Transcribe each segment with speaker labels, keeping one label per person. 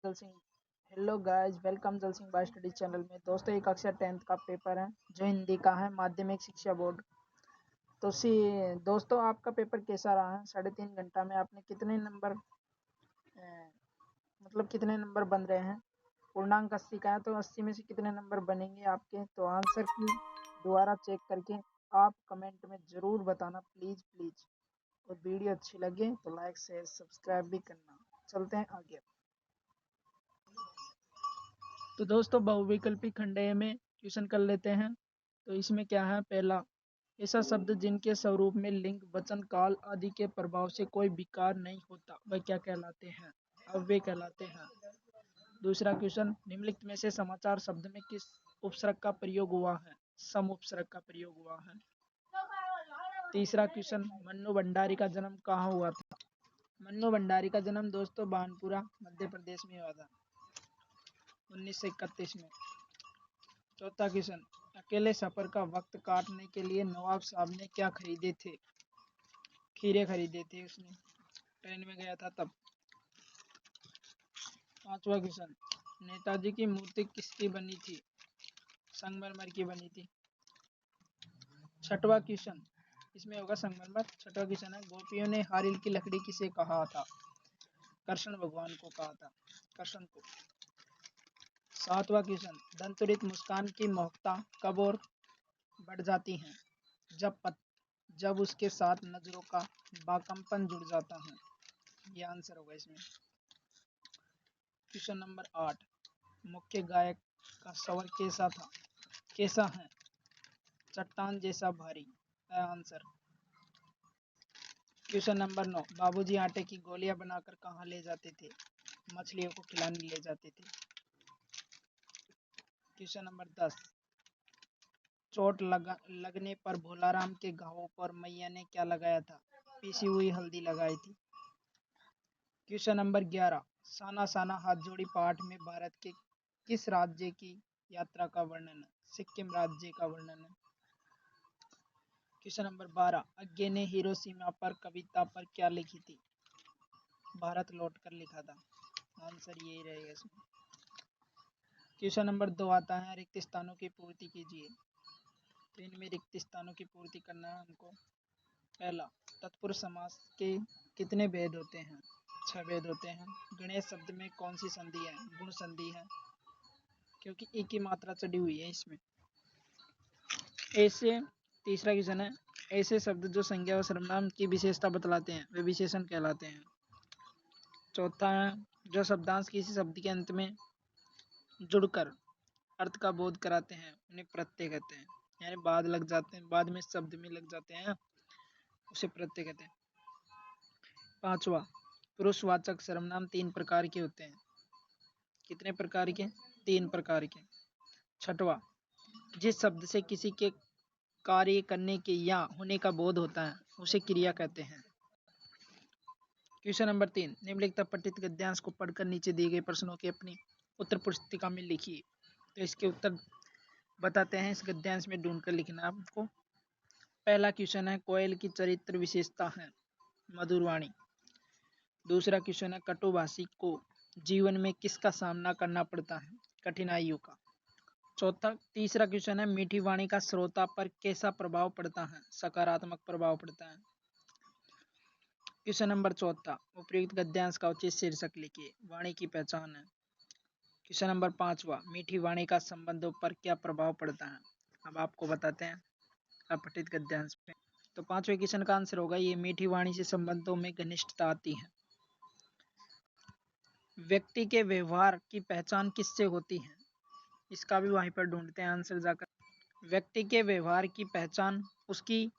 Speaker 1: जल Singh. Hello guys, welcome जल Singh bye study channel में। दोस्तों, ये कक्षा 10th का पेपर है जो हिंदी का है, माध्यमिक शिक्षा बोर्ड। तो दोस्तों, आपका पेपर कैसा रहा है? 3.5 घंटा में आपने कितने नंबर कितने नंबर बन रहे हैं? पूर्णांक 80 का है, तो 80 में से कितने नंबर बनेंगे आपके? तो आंसर की दोबारा चेक करके आप कमेंट में ज़रूर बताना, प्लीज़ प्लीज़। और वीडियो अच्छी लगे तो लाइक शेयर सब्सक्राइब भी करना। चलते हैं आगे। तो दोस्तों, बहुविकल्पी खंडेय में क्वेश्चन कर लेते हैं। तो इसमें क्या है? पहला, ऐसा शब्द जिनके स्वरूप में लिंग, वचन, काल आदि के प्रभाव से कोई विकार नहीं होता, वह क्या कहलाते हैं? अव्यय कहलाते हैं। दूसरा क्वेश्चन, निम्नलिखित में से समाचार शब्द में किस उपसर्ग का प्रयोग हुआ है? सम उपसर्ग का प्रयोग हुआ है। तीसरा क्वेश्चन, मन्नू भंडारी का जन्म कहाँ हुआ था? मन्नू भंडारी का जन्म दोस्तों बानपुरा, मध्य प्रदेश में हुआ था 1931 में। चौथा क्वेश्चन, अकेले सफर का वक्त काटने के लिए नवाब साहब ने क्या खरीदे थे? खीरे खरीदे थे उसने, ट्रेन में गया था तब। पांचवा क्वेश्चन, नेताजी की मूर्ति किसकी बनी थी? संगमरमर की बनी थी। छठवां क्वेश्चन, इसमें होगा संगमरमर। छठवां क्वेश्चन है, गोपियों ने हारिल की लकड़ी किसे कहा था? कृष्ण भगवान को कहा था, कृष्ण को। सातवां क्वेश्चन, दंतुरित मुस्कान की महत्ता कब और बढ़ जाती है? जब उसके साथ नजरों का बाकमपन जुड़ जाता है। ये आंसर होगा इसमें। क्वेश्चन नंबर 8, मुख्य गायक का स्वर कैसा है? चट्टान जैसा भारी है आंसर। क्वेश्चन नंबर 9, बाबूजी आटे की गोलियां बनाकर कहाँ ले जाते थे? मछलियों को खिलाने ले जाते थे। क्वेश्चन नंबर 10, चोट लगने पर भोलाराम के घावों पर मैया ने क्या लगाया था? पीसी हुई हल्दी लगाई थी। क्वेश्चन नंबर 11, साना साना हाथ जोड़ी पाठ में भारत के किस राज्य की यात्रा का वर्णन है? सिक्किम राज्य का वर्णन है। क्वेश्चन नंबर 12, अज्ञे ने हिरोशिमा पर कविता पर क्या लिखी थी? भारत लौट कर लिखा था। आंसर यही रहेगा इसमें। क्वेश्चन नंबर 2 आता है, रिक्त स्थानों की पूर्ति कीजिए। तो इनमें रिक्त स्थानों की पूर्ति करना है हमको। पहला, तत्पुरुष समास के कितने भेद होते हैं? 6 भेद होते हैं। गणेश शब्द में कौन सी संधि है? गुण संधि है, क्योंकि एक की मात्रा चढ़ी हुई है इसमें। ऐसे तीसरा क्वेश्चन है, ऐसे शब्द जो संज्ञा व सर्वनाम की विशेषता बतलाते हैं वे विशेषण कहलाते हैं। चौथा है, जो शब्दांश किसी शब्द के अंत में जुड़कर अर्थ का बोध कराते हैं उन्हें प्रत्यय कहते हैं। यानी बाद में शब्द में लग जाते हैं, उसे प्रत्यय कहते हैं। पांचवा, पुरुषवाचक सर्वनाम 3 प्रकार के होते हैं। कितने प्रकार के? 3 प्रकार के। छठवा, जिस शब्द से किसी के कार्य करने के या होने का बोध होता है उसे क्रिया कहते हैं। क्वेश्चन नंबर 3, निम्नलिखित पठित गद्यांश को पढ़कर नीचे दिए गए प्रश्नों के अपनी उत्तर पुस्तिका में लिखिए। तो इसके उत्तर बताते हैं, इस गद्यांश में ढूंढकर लिखना है आपको। पहला क्वेश्चन है, कोयल की चरित्र विशेषता है मधुरवाणी। दूसरा क्वेश्चन है, कटुभाषी को जीवन में किसका सामना करना पड़ता है? कठिनाइयों का। तीसरा क्वेश्चन है, मीठी वाणी का श्रोता पर कैसा प्रभाव पड़ता है? सकारात्मक प्रभाव पड़ता है। क्वेश्चन नंबर 4, उपयुक्त गद्यांश का उचित शीर्षक लिखिए। वाणी की पहचान है। क्वेश्चन नंबर 5, मीठी वाणी का संबंधों पर क्या प्रभाव पड़ता है? अब आपको बताते हैं अपठित गद्यांश पे। तो 5वें क्वेश्चन का आंसर होगा ये, मीठी वाणी से संबंधों में घनिष्ठता आती है। व्यक्ति के व्यवहार की पहचान किससे होती है? इसका भी वहीं पर ढूंढते हैं आंसर जाकर। व्यक्ति के व्यवहार की पहचान उसकी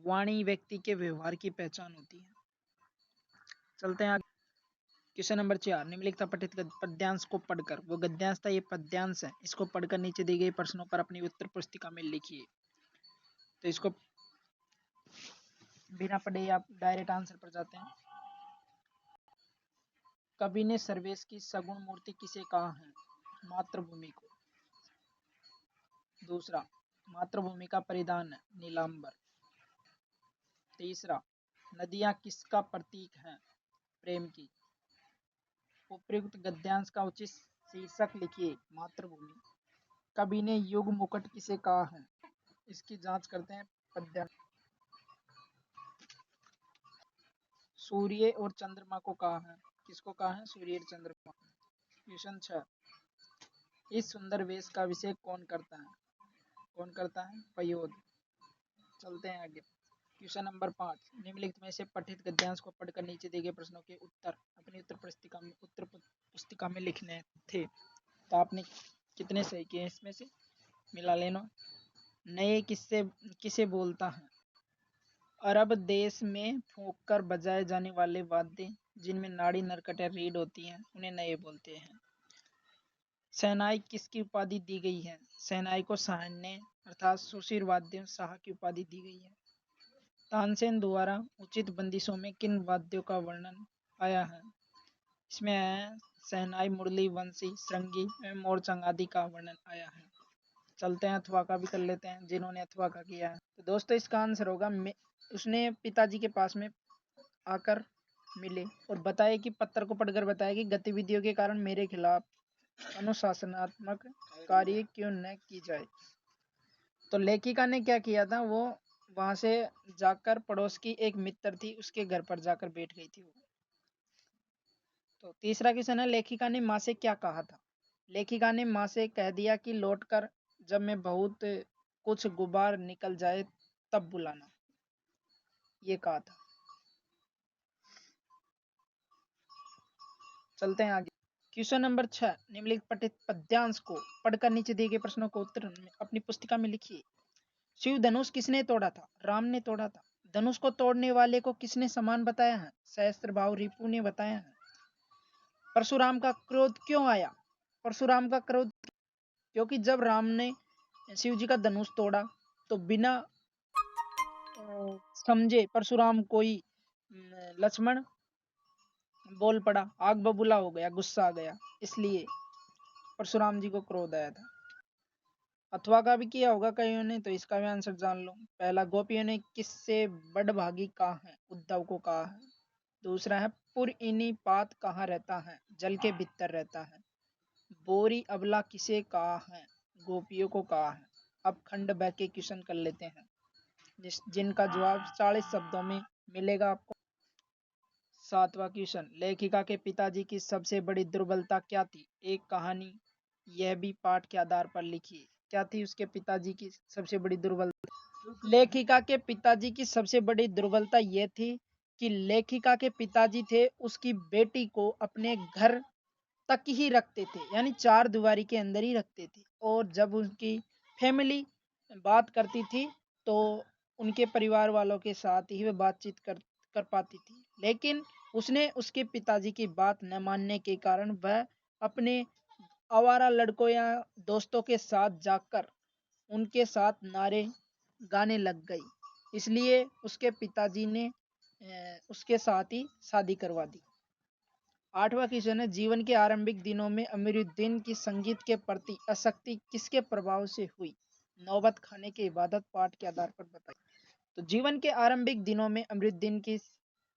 Speaker 1: वाणी व्यक्ति के व्यवहार की पहचान होती है। चलते हैं आगे। क्वेश्चन नंबर 4, निम्नलिखित पठित पद्यांश को पढ़कर, वो गद्यांश था, ये पद्यांश है, इसको पढ़कर नीचे दी गई प्रश्नों पर अपनी उत्तर पुस्तिका में लिखिए। तो इसको बिना पढ़े आप डायरेक्ट आंसर पर जाते हैं। कवि ने सर्वेश की सगुण मूर्ति किसे कहा है? मातृभूमि को। दूसरा, मातृभूमि का परिधान है नीलांबर। तीसरा, नदियां किसका प्रतीक है? प्रेम की। उपयुक्त गद्यांश का उचित शीर्षक लिखिए। मातृभूमि। कवि ने युग मुकुट किसे कहा है? इसकी जांच करते हैं। पद्यांश। सूर्य और चंद्रमा को कहा है। किसको कहा है? सूर्य और चंद्रमा। क्वेश्चन 6। इस सुंदर वेश का अभिषेक कौन करता है? कौन करता है? पयोद। चलते हैं आगे। Question number 5। निम्नलिखित में से पठित गद्यांश को पढ़कर नीचे दिए गए प्रश्नों के उत्तर अपनी उत्तर पुस्तिका में लिखने थे। तो आपने कितने सही किए इसमें से? मिला लेना। नए किससे किसे बोलता है? अरब देश में फूंक कर बजाए जाने वाले वाद्य जिनमें नाड़ी नरकट या रीढ़ होती है उन्हें नए बोलते हैं। शहनाई किसकी उपाधि दी गई है? शहनाई को शाहने अर्थात सुशीर वाद्य शाह की उपाधि दी गई है। तानसेन द्वारा उचित बंदिशों में किन वाद्यों का वर्णन आया है? इसमें है शहनाई, मुरली, वंशी, श्रृंगी एवं मोरचंग आदि का वर्णन आया है। चलते हैं अथवा का भी कर लेते हैं जिन्होंने अथवा का किया है। तो दोस्तों इसका आंसर होगा उसने पिताजी के पास में आकर मिले और बताए कि पत्र को पढ़कर बताया कि गतिविधियों के कारण मेरे खिलाफ अनुशासनात्मक कार्य क्यों न की जाए। तो लेखिका ने क्या किया था? वो वहां से जाकर पड़ोस की एक मित्र थी उसके घर पर जाकर बैठ गई थी वो। तो तीसरा क्वेश्चन है लेखिका ने माँ से क्या कहा था? लेखिका ने माँ से कह दिया कि लौटकर जब मैं बहुत कुछ गुबार निकल जाए तब बुलाना, ये कहा था। चलते हैं आगे। Question number 6। निम्नलिखित पठित पद्यांश को पढ़कर नीचे दिए गए प्रश्नों को उत्तर अपनी पुस्तिका में लिखिए। शिव धनुष किसने तोड़ा था? राम ने तोड़ा था। धनुष को तोड़ने वाले को किसने समान बताया है? सहस्त्र भाव रिपु ने बताया है। परशुराम का क्रोध क्यों आया? परशुराम का क्रोध क्योंकि जब राम ने शिव जी का धनुष तोड़ा तो बिना समझे परशुराम कोई लक्ष्मण बोल पड़ा, आग बबूला हो गया, गुस्सा आ गया, इसलिए परशुराम जी को क्रोध आया था। अथवा का भी किया होगा कईयों ने, तो इसका भी आंसर जान लो। पहला, गोपियों ने किससे बड़भागी कहा है? उद्धव को कहा है। दूसरा है पुरइनी पात कहाँ रहता है? जल के भीतर रहता है। बोरी अबला किसे कहा है? गोपियों को कहा है। अब खंड बह के क्वेश्चन कर लेते हैं जिनका जवाब 40 शब्दों में मिलेगा आपको। 7वां क्वेश्चन, लेखिका के पिताजी की सबसे बड़ी दुर्बलता क्या थी? एक कहानी यह भी पाठ के आधार पर लिखिए। क्या थी उसके पिताजी की सबसे बड़ी दुर्बलता? लेखिका के पिताजी की सबसे बड़ी दुर्बलता यह थी कि लेखिका के पिताजी थे उसकी बेटी को अपने घर तक ही रखते थे, यानी चार दीवारी के अंदर ही रखते थे। और जब उनकी फैमिली बात करती थी तो उनके परिवार वालों के साथ ही वह बातचीत कर पाती थी। लेकिन उसने उसके पिताजी की बात न मानने के कारण वह अपने आवारा लड़कों या दोस्तों के साथ जाकर उनके साथ नारे गाने लग गई। इसलिए उसके पिताजी ने उसके साथ ही शादी करवा दी। 8वां क्वेश्चन है, जीवन के आरंभिक दिनों में अमीरुद्दीन की संगीत के प्रति आसक्ति किसके प्रभाव से हुई? नौबत खाने की इबादत पाठ के आधार पर बताइए। तो जीवन के आरंभिक दिनों में अमीरुद्दीन की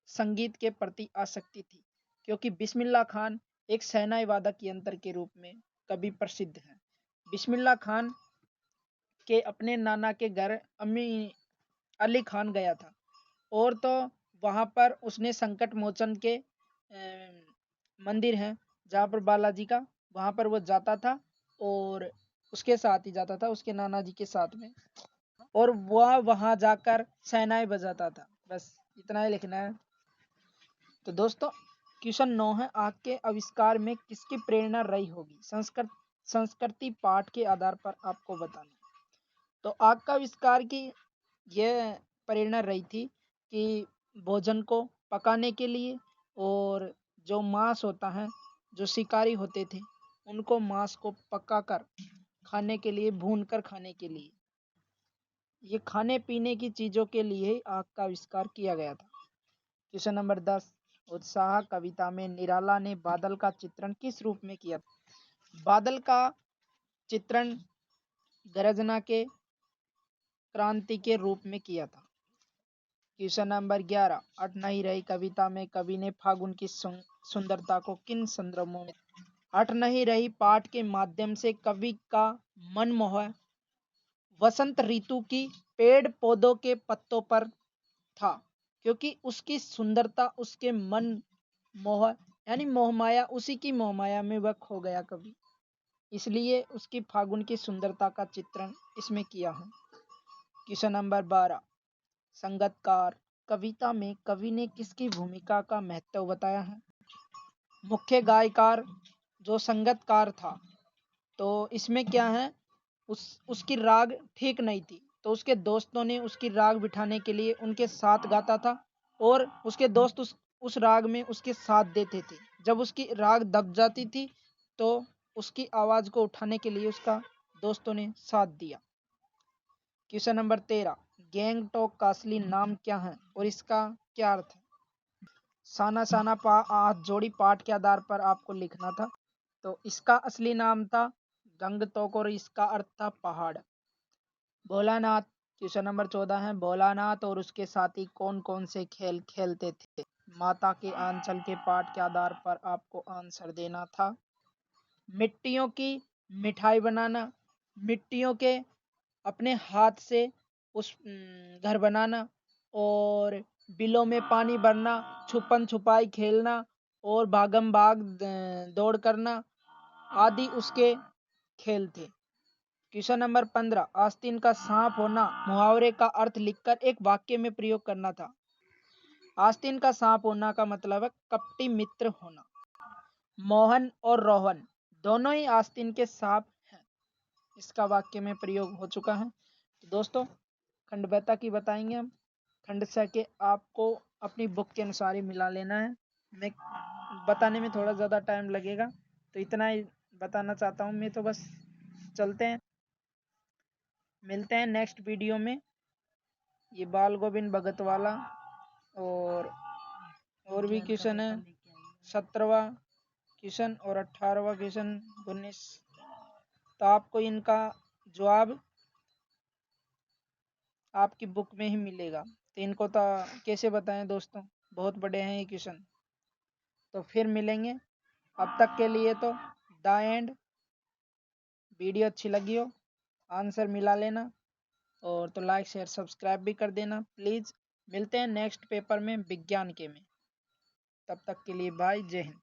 Speaker 1: संगीत के प्रति आसक्ति थी क्योंकि बिस्मिल्लाह खान एक शहनाई वादक यंत्र के रूप में कभी प्रसिद्ध है। बिस्मिल्लाह खान के अपने नाना के घर अमी अली खान गया था और तो वहां पर उसने संकट मोचन के मंदिर है जहाँ पर बालाजी का, वहां पर वो जाता था और उसके साथ ही जाता था उसके नाना जी के साथ में, और वह वहां जाकर शहनाई बजाता था। बस इतना ही लिखना है। तो दोस्तों क्वेश्चन 9 है, आग के आविष्कार में किसकी प्रेरणा रही होगी? संस्कृति पाठ के आधार पर आपको बताना। तो आग का आविष्कार की यह प्रेरणा रही थी कि भोजन को पकाने के लिए, और जो मांस होता है, जो शिकारी होते थे उनको मांस को पकाकर खाने के लिए, भून कर खाने के लिए, ये खाने पीने की चीजों के लिए आग का आविष्कार किया गया था। क्वेश्चन नंबर 10, उत्साह कविता में निराला ने बादल का चित्रण किस रूप में किया? बादल का चित्रण गर्जना के क्रांति के रूप में किया था। क्वेश्चन नंबर 11, अट नहीं रही कविता में कवि ने फागुन की सुंदरता को किन संदर्भों में? हट नहीं रही पाठ के माध्यम से कवि का मन मोह वसंत ऋतु की पेड़ पौधों के पत्तों पर था, क्योंकि उसकी सुंदरता उसके मन मोह यानी मोहमाया, उसी की मोहमाया में वह खो गया कवि, इसलिए उसकी फागुन की सुंदरता का चित्रण इसमें किया है। क्वेश्चन नंबर 12, संगतकार कविता में कवि ने किसकी भूमिका का महत्व बताया है? मुख्य गायकार जो संगतकार था, तो इसमें क्या है, उसकी राग ठीक नहीं थी, तो उसके दोस्तों ने उसकी राग बिठाने के लिए उनके साथ गाता था, और उसके दोस्त उस राग में उसके साथ देते थे। जब उसकी राग दब जाती थी तो उसकी आवाज को उठाने के लिए उसका दोस्तों ने साथ दिया। क्वेश्चन नंबर 13, गैंगटॉक का असली नाम क्या है और इसका क्या अर्थ है? साना साना हाथ जोड़ी पाठ के आधार पर आपको लिखना था। तो इसका असली नाम था गंगटोक और इसका अर्थ था पहाड़। भोलानाथ, क्वेश्चन नंबर 14 है, भोलानाथ और उसके साथी कौन कौन से खेल खेलते थे? माता के आंचल के पाठ के आधार पर आपको आंसर देना था। मिट्टियों की मिठाई बनाना, मिट्टियों के अपने हाथ से उस घर बनाना, और बिलों में पानी भरना, छुपन छुपाई खेलना और भागम भाग दौड़ करना आदि उसके खेल थे। क्वेश्चन नंबर 15, आस्तीन का सांप होना मुहावरे का अर्थ लिखकर एक वाक्य में प्रयोग करना था। आस्तीन का सांप होना का मतलब है कपटी मित्र होना। मोहन और रोहन दोनों ही आस्तीन के सांप हैं, इसका वाक्य में प्रयोग हो चुका है। तो दोस्तों, खंडबता की बताएंगे हम। खंडसा के आपको अपनी बुक के अनुसार ही मिला लेना है, मैं बताने में थोड़ा ज़्यादा टाइम लगेगा, तो इतना ही बताना चाहता हूँ मैं। तो बस चलते हैं, मिलते हैं नेक्स्ट वीडियो में। ये बाल गोविंद भगत वाला और भी क्वेश्चन है, 17वां क्वेश्चन और 18वां क्वेश्चन 19, तो आपको इनका जवाब आपकी बुक में ही मिलेगा। तो इनको तो कैसे बताएं दोस्तों, बहुत बड़े हैं ये क्वेश्चन। तो फिर मिलेंगे, अब तक के लिए तो द एंड। वीडियो अच्छी लगी हो आंसर मिला लेना, और तो लाइक शेयर सब्सक्राइब भी कर देना प्लीज़। मिलते हैं नेक्स्ट पेपर में विज्ञान के में, तब तक के लिए बाय, जय हिंद।